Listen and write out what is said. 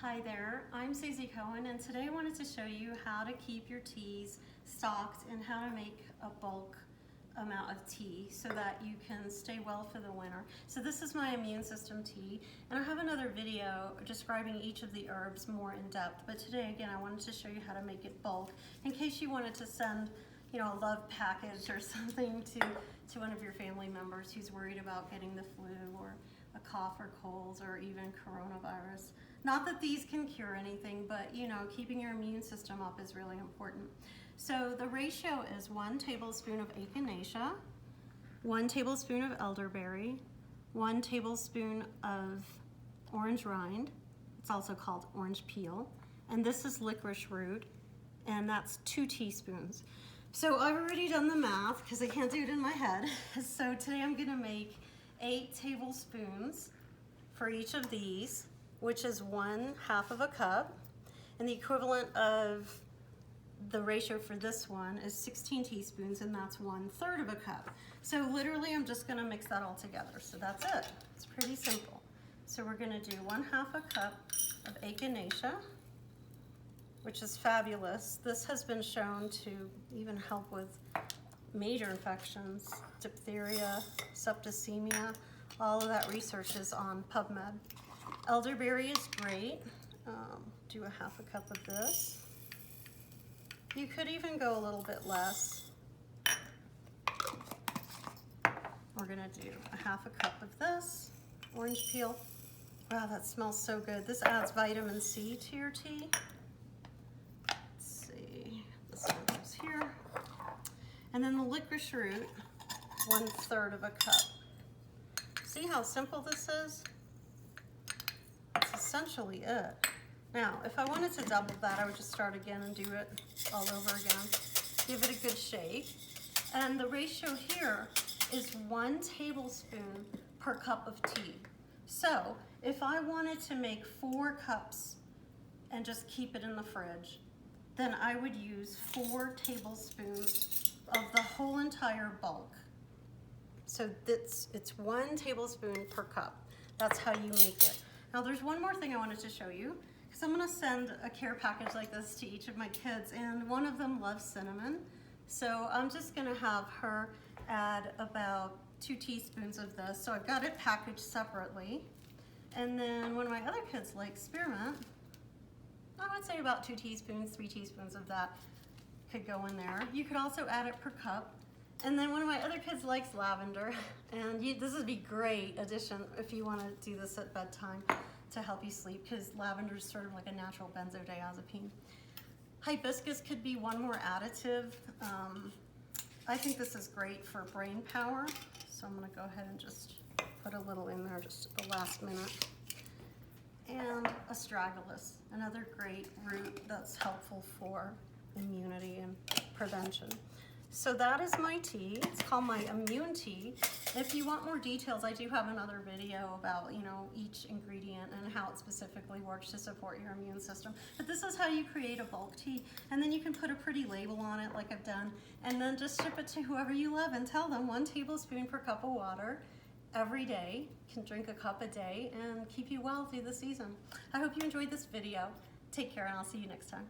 Hi there, I'm Suzy Cohen, and today I wanted to show you how to keep your teas stocked and how to make a bulk amount of tea so that you can stay well for the winter. So this is my immune system tea, and I have another video describing each of the herbs more in depth, but today again I wanted to show you how to make it bulk in case you wanted to send a love package or something to one of your family members who's worried about getting the flu or a cough or colds or even coronavirus. Not that these can cure anything, but keeping your immune system up is really important. So the ratio is 1 tablespoon of echinacea, 1 tablespoon of elderberry, 1 tablespoon of orange rind, it's also called orange peel, and this is licorice root, and that's 2 teaspoons. So I've already done the math because I can't do it in my head. So today I'm gonna make 8 tablespoons for each of these, which is 1/2 of a cup. And the equivalent of the ratio for this one is 16 teaspoons, and that's 1/3 of a cup. So literally I'm just gonna mix that all together. So that's it, it's pretty simple. So we're gonna do 1/2 a cup of echinacea, which is fabulous. This has been shown to even help with major infections, diphtheria, septicemia, all of that research is on PubMed. Elderberry is great. Do 1/2 a cup of this. You could even go a little bit less. We're gonna do 1/2 a cup of this. Orange peel. Wow, that smells so good. This adds vitamin C to your tea. Let's see, this one goes here. And then the licorice root, 1/3 of a cup. See how simple this is? That's essentially it. Now, if I wanted to double that, I would just start again and do it all over again. Give it a good shake. And the ratio here is 1 tablespoon per cup of tea. So if I wanted to make 4 cups and just keep it in the fridge, then I would use 4 tablespoons of the whole entire bulk. So it's 1 tablespoon per cup. That's how you make it. Now there's one more thing I wanted to show you, because I'm gonna send a care package like this to each of my kids, and one of them loves cinnamon. So I'm just gonna have her add about 2 teaspoons of this. So I've got it packaged separately. And then one of my other kids likes spearmint. I would say about 2 teaspoons, 3 teaspoons of that could go in there. You could also add it per cup. And then one of my other kids likes lavender, and this would be great addition if you want to do this at bedtime to help you sleep, because lavender is sort of like a natural benzodiazepine. Hibiscus could be one more additive. I think this is great for brain power, so I'm going to go ahead and just put a little in there just at the last minute. And astragalus, another great root that's helpful for immunity and prevention. So that is my tea. It's called my immune tea. If you want more details, I do have another video about each ingredient and how it specifically works to support your immune system. But this is how you create a bulk tea, and then you can put a pretty label on it like I've done, and then just ship it to whoever you love and tell them 1 tablespoon per cup of water every day. You can drink a cup a day and keep you well through the season. I hope you enjoyed this video. Take care, and I'll see you next time.